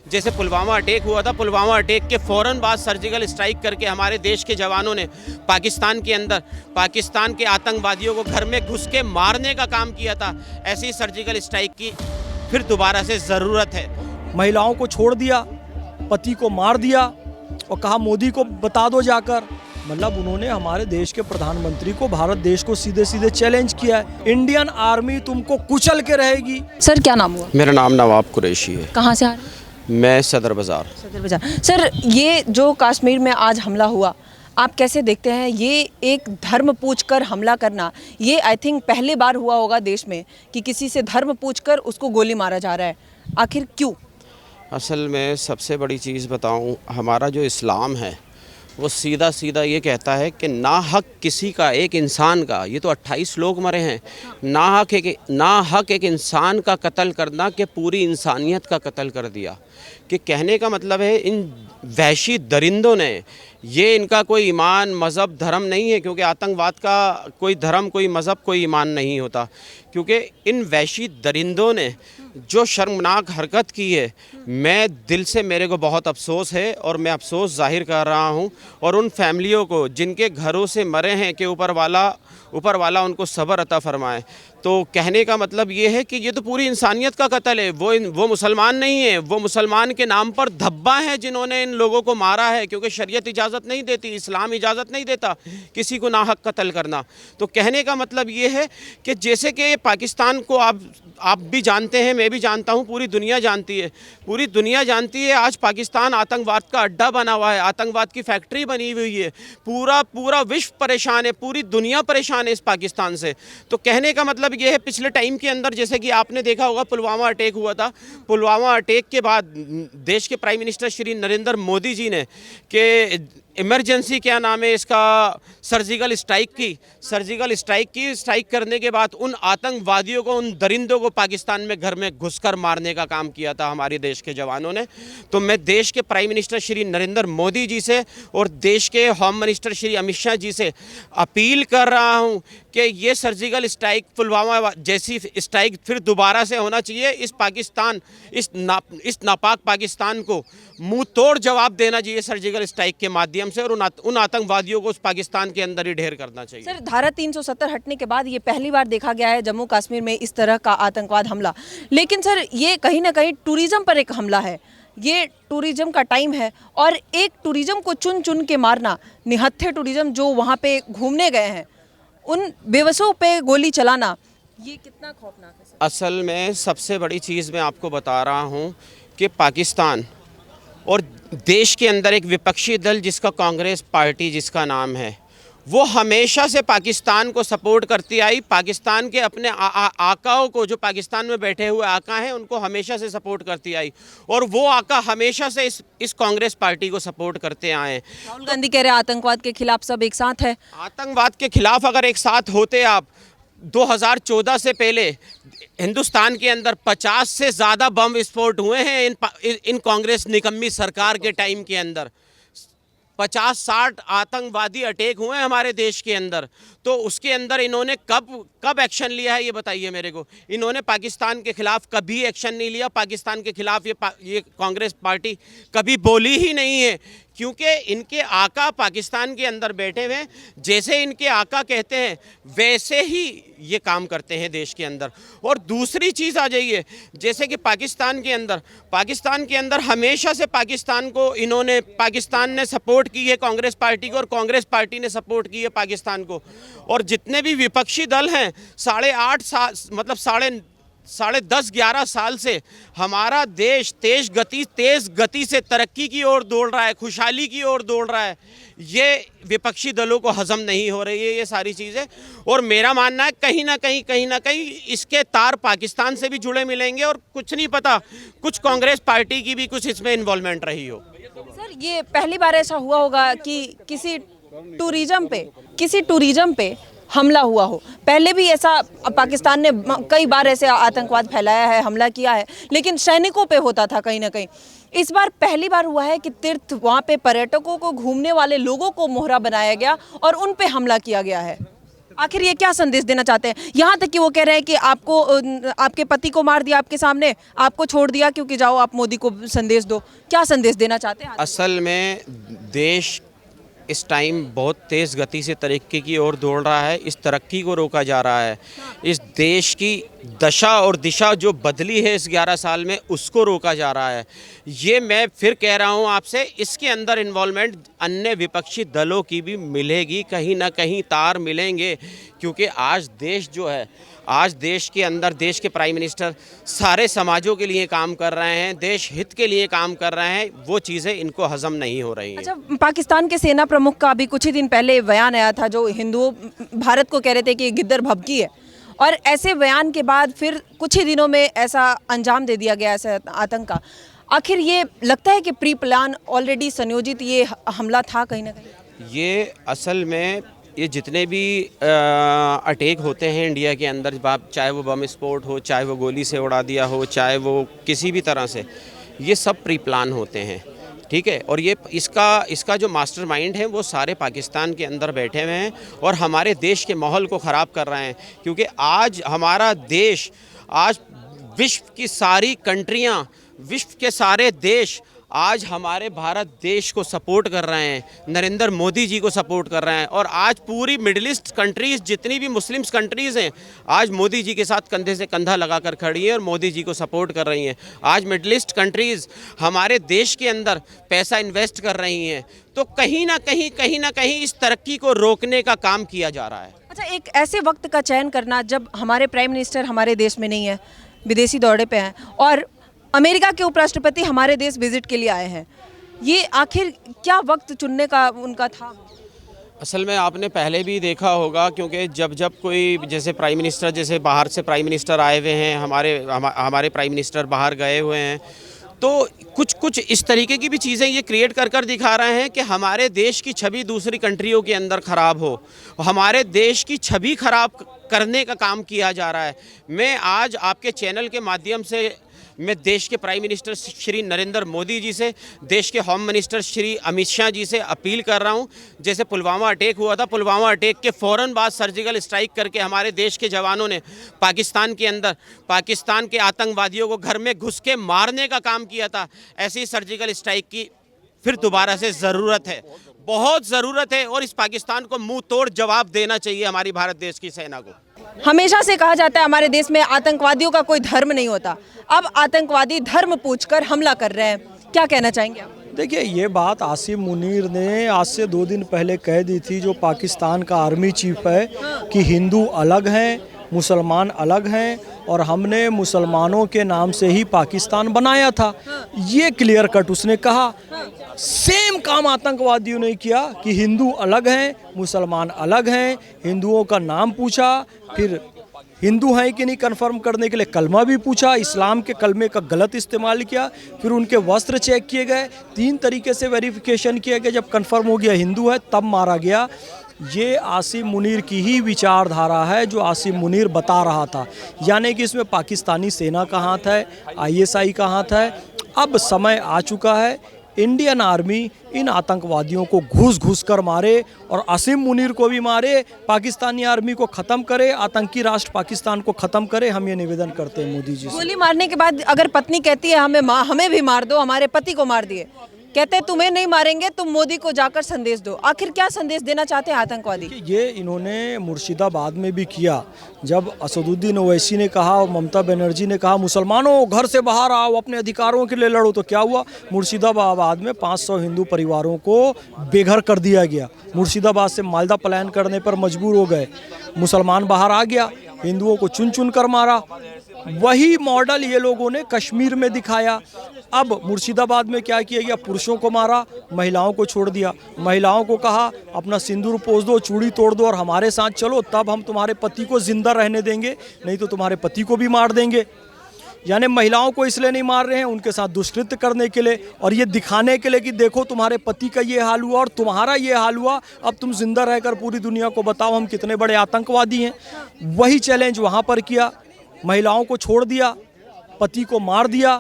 जैसे पुलवामा अटैक हुआ था, पुलवामा अटैक के फ़ौरन बाद सर्जिकल स्ट्राइक करके हमारे देश के जवानों ने पाकिस्तान के अंदर पाकिस्तान के आतंकवादियों को घर में घुस के मारने का काम किया था। ऐसी सर्जिकल स्ट्राइक की फिर दोबारा से ज़रूरत है। महिलाओं को छोड़ दिया, पति को मार दिया और कहा मोदी को बता दो जाकर। मतलब उन्होंने हमारे देश के प्रधानमंत्री को, भारत देश को सीधे सीधे चैलेंज किया है, इंडियन आर्मी तुमको कुचल के रहेगी। सर क्या नाम हुआ? मेरा नाम नवाब कुरैशी है। कहाँ से आ रहे हैं? मैं सदर बाज़ार। सदर बाजार। सर ये जो कश्मीर में आज हमला हुआ, आप कैसे देखते हैं? ये एक धर्म पूछकर हमला करना, ये आई थिंक पहली बार हुआ होगा देश में कि किसी से धर्म पूछकर उसको गोली मारा जा रहा है। आखिर क्यों? असल में सबसे बड़ी चीज़ बताऊं, हमारा जो इस्लाम है वो सीधा सीधा ये कहता है कि ना हक किसी का, एक इंसान का, ये तो 28 लोग मरे हैं, ना हक एक इंसान का कत्ल करना कि पूरी इंसानियत का कत्ल कर दिया। कि कहने का मतलब है इन वहशी दरिंदों ने, ये इनका कोई ईमान मज़हब धर्म नहीं है, क्योंकि आतंकवाद का कोई धर्म, कोई मज़हब, कोई ईमान नहीं होता, क्योंकि इन वहशी दरिंदों ने जो शर्मनाक हरकत की है, मैं दिल से, मेरे को बहुत अफसोस है और मैं अफसोस ज़ाहिर कर रहा हूँ। और उन फैमिलियों को जिनके घरों से मरे हैं कि ऊपर वाला उनको सब्र अता फरमाए। तो कहने का मतलब ये है कि ये तो पूरी इंसानियत का कत्ल है। वो मुसलमान नहीं है, वो मुसलमान के नाम पर धब्बा हैं जिन्होंने इन लोगों को मारा है, क्योंकि शरीयत इजाज़त नहीं देती, इस्लाम इजाज़त नहीं देता किसी को नाहक कत्ल करना। तो कहने का मतलब ये है कि जैसे कि पाकिस्तान को आप भी जानते हैं, मैं भी जानता हूँ, पूरी दुनिया जानती है, पूरी दुनिया जानती है आज पाकिस्तान आतंकवाद का अड्डा बना हुआ है, आतंकवाद की फैक्ट्री बनी हुई है। पूरा विश्व परेशान है, पूरी दुनिया परेशान है इस पाकिस्तान से। तो कहने का मतलब ये है, पिछले टाइम के अंदर जैसे कि आपने देखा होगा पुलवामा अटैक हुआ था, पुलवामा अटैक के बाद देश के प्राइम मिनिस्टर श्री नरेंद्र मोदी जी ने कि इमरजेंसी, क्या नाम है इसका, सर्जिकल स्ट्राइक करने के बाद उन आतंकवादियों को, उन दरिंदों को पाकिस्तान में घर में घुसकर मारने का काम किया था हमारे देश के जवानों ने। तो मैं देश के प्राइम मिनिस्टर श्री नरेंद्र मोदी जी से और देश के होम मिनिस्टर श्री अमित शाह जी से अपील कर रहा हूं कि ये सर्जिकल स्ट्राइक, पुलवामा जैसी स्ट्राइक फिर दोबारा से होना चाहिए। इस नापाक पाकिस्तान को मुंह तोड़ जवाब देना चाहिए सर्जिकल स्ट्राइक के माध्यम से, और उन आतंकवादियों को उस पाकिस्तान के अंदर ही ढेर करना चाहिए। सर धारा 370 हटने के बाद ये पहली बार देखा गया है जम्मू कश्मीर में इस तरह का आतंकवाद हमला। लेकिन सर ये कहीं ना कहीं टूरिज्म पर एक हमला है, ये टूरिज्म का टाइम है, और एक टूरिज्म को चुन चुन के मारना, निहत्थे टूरिज्म जो वहाँ पे घूमने गए हैं, उन बेवसों पे गोली चलाना, ये कितना खौफनाक है सर? असल में सबसे बड़ी चीज़ मैं आपको बता रहा हूँ कि पाकिस्तान और देश के अंदर एक विपक्षी दल जिसका कांग्रेस पार्टी जिसका नाम है, वो हमेशा से पाकिस्तान को सपोर्ट करती आई। पाकिस्तान के अपने आकाओं को, जो पाकिस्तान में बैठे हुए आका हैं, उनको हमेशा से सपोर्ट करती आई, और वो आका हमेशा से इस कांग्रेस पार्टी को सपोर्ट करते आए हैं। राहुल गांधी कह रहे हैं आतंकवाद के खिलाफ सब एक साथ है। आतंकवाद के खिलाफ अगर एक साथ होते आप, 2014 से पहले हिंदुस्तान के अंदर 50 से ज़्यादा बम विस्फोट हुए हैं इन कांग्रेस निकम्मी सरकार के टाइम के अंदर। 50-60 आतंकवादी अटैक हुए हैं हमारे देश के अंदर। तो उसके अंदर इन्होंने कब एक्शन लिया है ये बताइए मेरे को। इन्होंने पाकिस्तान के खिलाफ कभी एक्शन नहीं लिया। पाकिस्तान के खिलाफ ये कांग्रेस पार्टी कभी बोली ही नहीं है, क्योंकि इनके आका पाकिस्तान के अंदर बैठे हुए हैं। जैसे इनके आका कहते हैं वैसे ही ये काम करते हैं देश के अंदर। और दूसरी चीज़ आ जाइए, जैसे कि पाकिस्तान के अंदर हमेशा से पाकिस्तान ने सपोर्ट की है कांग्रेस पार्टी को, और कांग्रेस पार्टी ने सपोर्ट की है पाकिस्तान को। और जितने भी विपक्षी दल हैं, 10-11 साल से हमारा देश तेज गति से तरक्की की ओर दौड़ रहा है, खुशहाली की ओर दौड़ रहा है। ये विपक्षी दलों को हजम नहीं हो रही है ये सारी चीज़ें। और मेरा मानना है कहीं ना कहीं इसके तार पाकिस्तान से भी जुड़े मिलेंगे, और कुछ नहीं पता, कुछ कांग्रेस पार्टी की भी कुछ इसमें इन्वॉल्वमेंट रही हो। सर ये पहली बार ऐसा हुआ होगा कि किसी टूरिज्म पे हमला हुआ हो। पहले भी ऐसा पाकिस्तान ने कई बार ऐसे आतंकवाद फैलाया है, हमला किया है, लेकिन सैनिकों पे होता था कहीं ना कहीं। इस बार पहली बार हुआ है कि तीर्थ, वहाँ पे पर्यटकों को, घूमने वाले लोगों को मोहरा बनाया गया और उन पे हमला किया गया है। आखिर ये क्या संदेश देना चाहते हैं? यहाँ तक कि वो कह रहे हैं कि आपको आपके पति को मार दिया आपके सामने, आपको छोड़ दिया क्योंकि जाओ आप मोदी को संदेश दो। क्या संदेश देना चाहते हैं? असल में देश इस टाइम बहुत तेज़ गति से तरक्की की ओर दौड़ रहा है। इस तरक्की को रोका जा रहा है। इस देश की दशा और दिशा जो बदली है इस 11 साल में, उसको रोका जा रहा है। ये मैं फिर कह रहा हूँ आपसे, इसके अंदर इन्वॉल्वमेंट अन्य विपक्षी दलों की भी मिलेगी, कहीं ना कहीं तार मिलेंगे, क्योंकि आज देश जो है, आज देश के अंदर देश के प्राइम मिनिस्टर सारे समाजों के लिए काम कर रहे हैं, देश हित के लिए काम कर रहे हैं। वो चीज़ें इनको हजम नहीं हो रही हैं। अच्छा, पाकिस्तान के सेना प्रमुख का अभी कुछ ही दिन पहले बयान आया था, जो हिंदुओं भारत को कह रहे थे कि ये गिद्दर भभकी है, और ऐसे बयान के बाद फिर कुछ ही दिनों में ऐसा अंजाम दे दिया गया ऐसे आतंक का। आखिर ये लगता है कि प्री प्लान ऑलरेडी संयोजित ये हमला था कहीं ना कहीं? ये असल में ये जितने भी अटैक होते हैं इंडिया के अंदर, चाहे वो बम स्फोट हो, चाहे वो गोली से उड़ा दिया हो, चाहे वो किसी भी तरह से, ये सब प्री प्लान होते हैं, ठीक है। और ये इसका जो मास्टरमाइंड है वो सारे पाकिस्तान के अंदर बैठे हुए हैं और हमारे देश के माहौल को ख़राब कर रहे हैं। क्योंकि आज हमारा देश, आज विश्व की सारी कंट्रियां, विश्व के सारे देश आज हमारे भारत देश को सपोर्ट कर रहे हैं, नरेंद्र मोदी जी को सपोर्ट कर रहे हैं। और आज पूरी मिडिल ईस्ट कंट्रीज़, जितनी भी मुस्लिम्स कंट्रीज़ हैं, आज मोदी जी के साथ कंधे से कंधा लगाकर खड़ी है और मोदी जी को सपोर्ट कर रही हैं। आज मिडिल ईस्ट कंट्रीज़ हमारे देश के अंदर पैसा इन्वेस्ट कर रही हैं। तो कहीं ना कहीं इस तरक्की को रोकने का काम किया जा रहा है। अच्छा, एक ऐसे वक्त का चयन करना जब हमारे प्राइम मिनिस्टर हमारे देश में नहीं है, विदेशी दौरे पे हैं, और अमेरिका के उपराष्ट्रपति हमारे देश विजिट के लिए आए हैं, ये आखिर क्या वक्त चुनने का उनका था? असल में आपने पहले भी देखा होगा, क्योंकि जब कोई जैसे प्राइम मिनिस्टर, जैसे बाहर से प्राइम मिनिस्टर आए हुए हैं, हमारे प्राइम मिनिस्टर बाहर गए हुए हैं, तो कुछ इस तरीके की भी चीज़ें ये क्रिएट कर दिखा रहे हैं कि हमारे देश की छवि दूसरी कंट्रियों के अंदर ख़राब हो, हमारे देश की छवि ख़राब करने का काम किया जा रहा है। मैं आज आपके चैनल के माध्यम से मैं देश के प्राइम मिनिस्टर श्री नरेंद्र मोदी जी से, देश के होम मिनिस्टर श्री अमित शाह जी से अपील कर रहा हूं। जैसे पुलवामा अटैक हुआ था, पुलवामा अटैक के फ़ौरन बाद सर्जिकल स्ट्राइक करके हमारे देश के जवानों ने पाकिस्तान के अंदर पाकिस्तान के आतंकवादियों को घर में घुस के मारने का काम किया था। ऐसी सर्जिकल स्ट्राइक की फिर दोबारा से ज़रूरत है, बहुत ज़रूरत है, और इस पाकिस्तान को मुंह तोड़ जवाब देना चाहिए हमारी भारत देश की सेना को। हमेशा से कहा जाता है हमारे देश में आतंकवादियों का कोई धर्म नहीं होता, अब आतंकवादी धर्म पूछकर हमला कर रहे हैं, क्या कहना चाहेंगे आप? देखिए, ये बात आसिम मुनीर ने आज से 2 दिन पहले कह दी थी, जो पाकिस्तान का आर्मी चीफ है, कि हिंदू अलग हैं, मुसलमान अलग हैं, और हमने मुसलमानों के नाम से ही पाकिस्तान बनाया था। ये क्लियर कट उसने कहा। सेम काम आतंकवादियों ने किया कि हिंदू अलग हैं, मुसलमान अलग हैं, हिंदुओं का नाम पूछा, फिर हिंदू हैं कि नहीं कंफर्म करने के लिए कलमा भी पूछा, इस्लाम के कलमे का गलत इस्तेमाल किया, फिर उनके वस्त्र चेक किए गए, 3 तरीके से वेरिफिकेशन किया गया, जब कंफर्म हो गया हिंदू है तब मारा गया। ये आसिम मुनीर की ही विचारधारा है जो आसिम मुनीर बता रहा था, यानी कि इसमें पाकिस्तानी सेना का हाथ है, ISI का हाथ है। अब समय आ चुका है इंडियन आर्मी इन आतंकवादियों को घुस कर मारे और आसिम मुनीर को भी मारे, पाकिस्तानी आर्मी को ख़त्म करे, आतंकी राष्ट्र पाकिस्तान को ख़त्म करे। हम ये निवेदन करते हैं मोदी जी से। गोली मारने के बाद अगर पत्नी कहती है हमें भी मार दो, हमारे पति को मार दिए, कहते हैं तुम्हें नहीं मारेंगे, तुम मोदी को जाकर संदेश दो, आखिर क्या संदेश देना चाहते हैं आतंकवादी? ये इन्होंने मुर्शिदाबाद में भी किया, जब असदुद्दीन ओवैसी ने कहा और ममता बनर्जी ने कहा मुसलमानों घर से बाहर आओ, अपने अधिकारों के लिए लड़ो, तो क्या हुआ? मुर्शिदाबाद में 500 हिंदू परिवारों को बेघर कर दिया गया। मुर्शिदाबाद से मालदा पलायन करने पर मजबूर हो गए, मुसलमान बाहर आ गया, हिंदुओं को चुन कर मारा। वही मॉडल ये लोगों ने कश्मीर में दिखाया। अब मुर्शिदाबाद में क्या किया गया? पुरुषों को मारा, महिलाओं को छोड़ दिया। महिलाओं को कहा अपना सिंदूर पोंछ दो, चूड़ी तोड़ दो और हमारे साथ चलो, तब हम तुम्हारे पति को जिंदा रहने देंगे, नहीं तो तुम्हारे पति को भी मार देंगे। यानी महिलाओं को इसलिए नहीं मार रहे हैं, उनके साथ दुष्कृत्य करने के लिए और ये दिखाने के लिए कि देखो तुम्हारे पति का ये हाल हुआ और तुम्हारा ये हाल हुआ, अब तुम जिंदा रहकर पूरी दुनिया को बताओ हम कितने बड़े आतंकवादी हैं। वही चैलेंज वहाँ पर किया, महिलाओं को छोड़ दिया, पति को मार दिया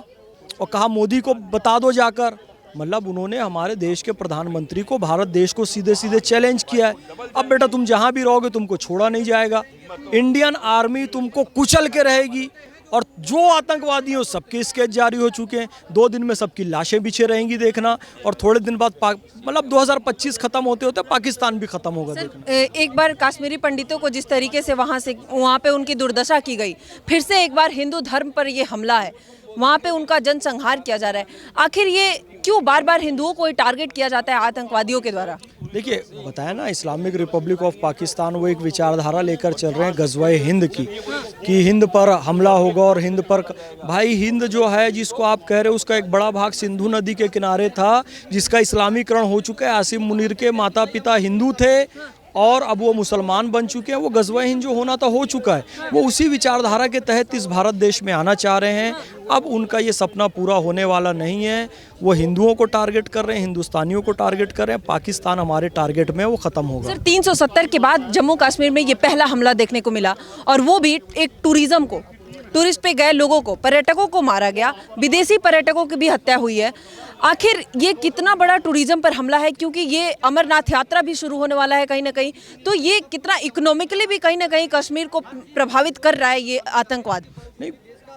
और कहा मोदी को बता दो जाकर। मतलब उन्होंने हमारे देश के प्रधानमंत्री को, भारत देश को सीधे सीधे चैलेंज किया है। अब बेटा तुम जहां भी रहोगे तुमको छोड़ा नहीं जाएगा, इंडियन आर्मी तुमको कुचल के रहेगी, और जो आतंकवादी हो सबके स्केच जारी हो चुके हैं। 2 दिन में सबकी लाशें बिछे रहेंगी देखना, और थोड़े दिन बाद मतलब 2025 खत्म होते होते पाकिस्तान भी खत्म होगा देखना। एक बार कश्मीरी पंडितों को जिस तरीके से वहाँ पे उनकी दुर्दशा की गई, फिर से एक बार हिंदू धर्म पर ये हमला है, वहाँ पे उनका जनसंहार किया जा रहा है। आखिर ये क्यों बार बार हिंदुओं को ही टारगेट किया जाता है आतंकवादियों के द्वारा? देखिए बताया ना, इस्लामिक रिपब्लिक ऑफ पाकिस्तान वो एक विचारधारा लेकर चल रहे हैं गज़वाए हिंद की, कि हिंद पर हमला होगा, और हिंद पर भाई हिंद जो है जिसको आप कह रहे हो उसका एक बड़ा भाग सिंधु नदी के किनारे था, जिसका इस्लामीकरण हो चुका है। आसिम मुनीर के माता पिता हिंदू थे और अब वो मुसलमान बन चुके हैं। वो गज़वाए हिंद जो होना था हो चुका है, वो उसी विचारधारा के तहत इस भारत देश में आना चाह रहे हैं। अब उनका ये सपना पूरा होने वाला नहीं है। वो हिंदुओं को टारगेट कर रहे हैं, हिंदुस्तानियों को टारगेट कर रहे हैं। पाकिस्तान हमारे टारगेट में, वो ख़त्म होगा। सर 370 के बाद जम्मू कश्मीर में ये पहला हमला देखने को मिला, और वो भी एक टूरिस्ट पे गए लोगों को, पर्यटकों को मारा गया, विदेशी पर्यटकों की भी हत्या हुई है। आखिर ये कितना बड़ा टूरिज्म पर हमला है, क्योंकि ये अमरनाथ यात्रा भी शुरू होने वाला है कहीं ना कहीं, तो ये कितना इकोनॉमिकली भी कहीं ना कहीं कश्मीर को प्रभावित कर रहा है ये आतंकवाद? नहीं,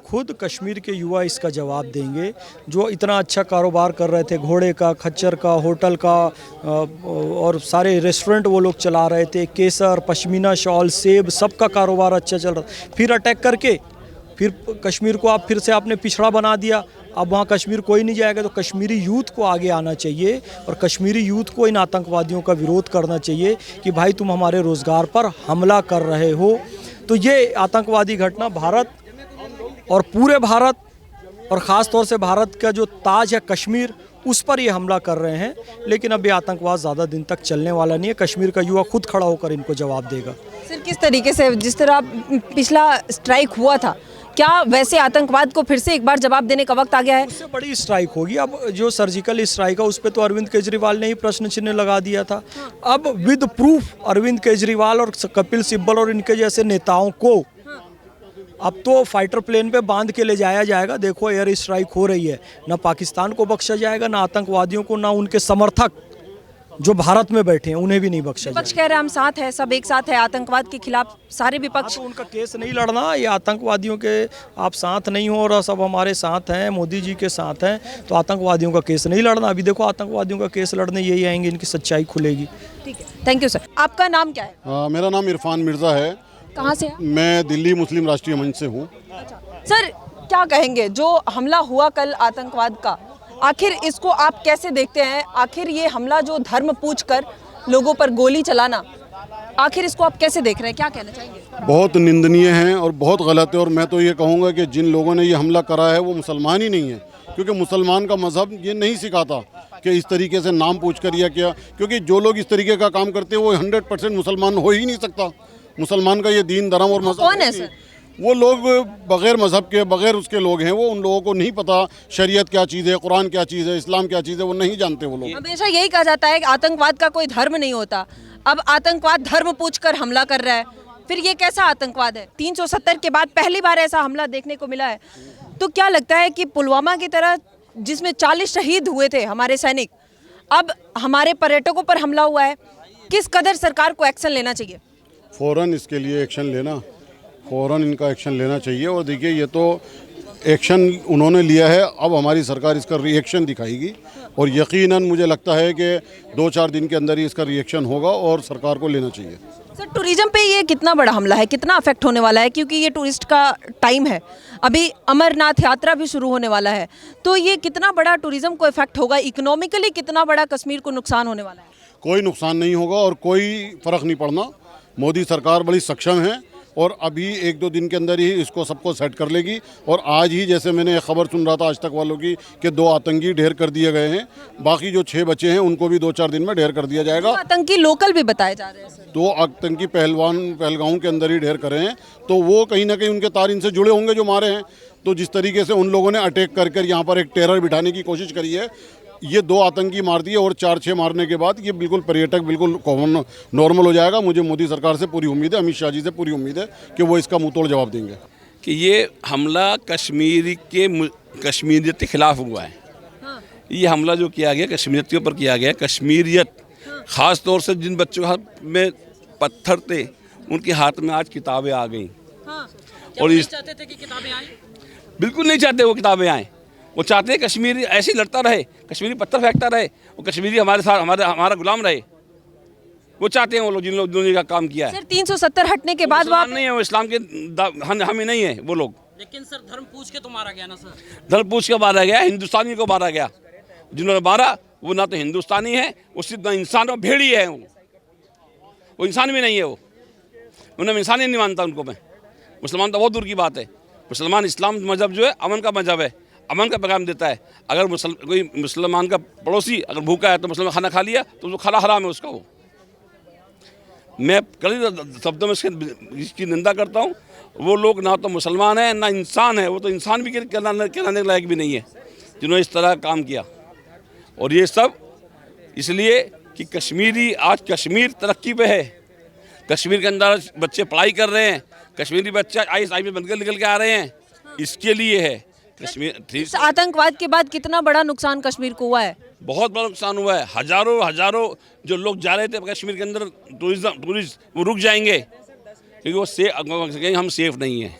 खुद कश्मीर के युवा इसका जवाब देंगे, जो इतना अच्छा कारोबार कर रहे थे, घोड़े का, खच्चर का, होटल का, और सारे रेस्टोरेंट वो लोग चला रहे थे, केसर, पश्मीना शॉल, सेब, सबका कारोबार अच्छा चल रहा। फिर अटैक करके फिर कश्मीर को आप फिर से आपने पिछड़ा बना दिया। अब वहाँ कश्मीर कोई नहीं जाएगा। तो कश्मीरी यूथ को आगे आना चाहिए, और कश्मीरी यूथ को इन आतंकवादियों का विरोध करना चाहिए कि भाई तुम हमारे रोज़गार पर हमला कर रहे हो। तो ये आतंकवादी घटना भारत और पूरे भारत, और ख़ास तौर से भारत का जो ताज है कश्मीर, उस पर ये हमला कर रहे हैं। लेकिन अब ये आतंकवाद ज़्यादा दिन तक चलने वाला नहीं है। कश्मीर का युवा खुद खड़ा होकर इनको जवाब देगा। सर किस तरीके से, जिस तरह पिछला स्ट्राइक हुआ था, क्या वैसे आतंकवाद को फिर से एक बार जवाब देने का वक्त आ गया है? उससे बड़ी स्ट्राइक होगी। अब जो सर्जिकल स्ट्राइक है उस पर तो अरविंद केजरीवाल ने ही प्रश्न चिन्ह लगा दिया था। अब विद प्रूफ अरविंद केजरीवाल और कपिल सिब्बल और इनके जैसे नेताओं को अब तो फाइटर प्लेन पे बांध के ले जाया जाएगा। देखो एयर स्ट्राइक हो रही है, ना पाकिस्तान को बख्शा जाएगा, ना आतंकवादियों को, ना उनके समर्थक जो भारत में बैठे हैं उन्हें भी नहीं बख्शा विपक्ष कह रहे हैं हम साथ हैं, सब एक साथ है आतंकवाद के खिलाफ, सारे विपक्ष। तो उनका केस नहीं लड़ना, ये आतंकवादियों के आप साथ नहीं हो और सब हमारे साथ हैं, मोदी जी के साथ हैं, तो आतंकवादियों का केस नहीं लड़ना। अभी देखो आतंकवादियों का केस लड़ने यही आएंगे, इनकी सच्चाई खुलेगी। ठीक है, थैंक यू सर। आपका नाम क्या है? मेरा नाम इरफान मिर्ज़ा है। कहाँ से हैं? मैं दिल्ली मुस्लिम राष्ट्रीय मंच से हूँ। सर क्या कहेंगे, जो हमला हुआ कल आतंकवाद का, आखिर इसको आप कैसे देखते हैं? आखिर ये हमला जो धर्म पूछकर लोगों पर गोली चलाना, आखिर इसको आप कैसे देख रहे हैं, क्या कहना चाहेंगे? बहुत निंदनीय है और बहुत गलत है। और मैं तो ये कहूँगा कि जिन लोगों ने ये हमला करा है वो मुसलमान ही नहीं है, क्योंकि मुसलमान का मज़हब ये नहीं सिखाता कि इस तरीके से नाम पूछकर या क्या। क्योंकि जो लोग इस तरीके का काम करते हैं वो 100% मुसलमान हो ही नहीं सकता। मुसलमान का ये दीन धर्म और मज़हब कौन है सर? वो लोग बग़ैर मज़हब के, बग़ैर उसके लोग हैं। वो उन लोगों को नहीं पता शरीयत क्या चीज़ है, कुरान क्या चीज़ है, इस्लाम क्या चीज़ है, वो नहीं जानते वो लोग। हमेशा यही कहा जाता है कि आतंकवाद का कोई धर्म नहीं होता। अब आतंकवाद धर्म पूछकर हमला कर रहा है, फिर ये कैसा आतंकवाद है? 370 के बाद पहली बार ऐसा हमला देखने को मिला है। तो क्या लगता है कि पुलवामा की तरह, जिसमें 40 शहीद हुए थे हमारे सैनिक, अब हमारे पर्यटकों पर हमला हुआ है, किस कदर सरकार को एक्शन लेना चाहिए? फ़ौरन इसके लिए एक्शन लेना, फ़ौरन इनका एक्शन लेना चाहिए। और देखिए ये तो एक्शन उन्होंने लिया है, अब हमारी सरकार इसका रिएक्शन दिखाएगी, और यकीनन मुझे लगता है कि 2-4 दिन के अंदर ही इसका रिएक्शन होगा और सरकार को लेना चाहिए। सर टूरिज्म पे ये कितना बड़ा हमला है, कितना अफेक्ट होने वाला है? क्योंकि ये टूरिस्ट का टाइम है, अभी अमरनाथ यात्रा भी शुरू होने वाला है, तो ये कितना बड़ा टूरिज्म को इफेक्ट होगा? इकोनॉमिकली कितना बड़ा कश्मीर को नुकसान होने वाला है? कोई नुकसान नहीं होगा और कोई फ़र्क नहीं पड़ना। मोदी सरकार बड़ी सक्षम है और अभी 1-2 दिन के अंदर ही इसको सबको सेट कर लेगी। और आज ही जैसे मैंने एक खबर सुन रहा था आज तक वालों की कि 2 आतंकी ढेर कर दिए गए हैं, बाकी जो 6 बचे हैं उनको भी 2-4 दिन में ढेर कर दिया जाएगा। आतंकी लोकल भी बताए जा रहे हैं सर। 2 आतंकी पहलगांव के अंदर ही ढेर करे हैं, तो वो कहीं ना कहीं उनके तार इनसे जुड़े होंगे जो मारे हैं। तो जिस तरीके से उन लोगों ने अटैक कर यहाँ पर एक टेरर बिठाने की कोशिश करी है, ये 2 आतंकी मार दिए और 4-6 मारने के बाद ये बिल्कुल पर्यटक बिल्कुल कॉमन नॉर्मल हो जाएगा। मुझे मोदी सरकार से पूरी उम्मीद है, अमित शाह जी से पूरी उम्मीद है कि वो इसका मुंह तोड़ जवाब देंगे। कि ये हमला कश्मीरियत के खिलाफ हुआ है। ये हमला जो किया गया कश्मीरियत के ऊपर किया गया, कश्मीरियत ख़ास तौर से जिन बच्चों के हाथ में पत्थर थे उनके हाथ में आज किताबें आ गई। और इस चाहते थे कि किताबें आए? बिल्कुल नहीं चाहते वो किताबें आएँ। वो चाहते हैं कश्मीरी ऐसे ही लड़ता रहे, कश्मीरी पत्थर फेंकता रहे, वो कश्मीरी हमारे साथ हमारा गुलाम रहे। वो चाहते हैं वो लोग जिन्होंने ये काम किया है। सर 370 हटने के बाद मुसलमान नहीं है वो, इस्लाम के हम ही नहीं है वो लोग। लेकिन सर धर्म पूछ के तो मारा गया ना सर। धर्म पूछ के मारा गया, हिंदुस्तानी को मारा गया। जिन्होंने मारा वो ना तो हिंदुस्तानी है, वो सिर्फ ना इंसान और भेड़ी है। वो इंसान भी नहीं है। वो उन्हें इंसान ही नहीं मानता उनको मैं। मुसलमान तो बहुत दूर की बात है। मुसलमान इस्लाम मजहब जो है अमन का मजहब है, अमन का पैगाम देता है। अगर कोई मुसलमान का पड़ोसी अगर भूखा है तो मुसलमान खाना खा लिया तो खाना हराम है उसका। वो मैं कड़ी शब्दों में इसकी निंदा करता हूँ। वो लोग ना तो मुसलमान है ना इंसान है, वो तो इंसान भी कहलाने लायक भी नहीं है जिन्होंने इस तरह काम किया। और ये सब इसलिए कि कश्मीरी आज कश्मीर तरक्की पे है। कश्मीर के अंदर बच्चे पढ़ाई कर रहे हैं, कश्मीरी बच्चे IAS बनकर निकल के आ रहे हैं, इसके लिए है कश्मीर। इस आतंकवाद के बाद कितना बड़ा नुकसान कश्मीर को हुआ है? बहुत बड़ा नुकसान हुआ है। हजारों जो लोग जा रहे थे कश्मीर के अंदर टूरिस्ट वो रुक जाएंगे क्योंकि वो कहीं हम सेफ नहीं है।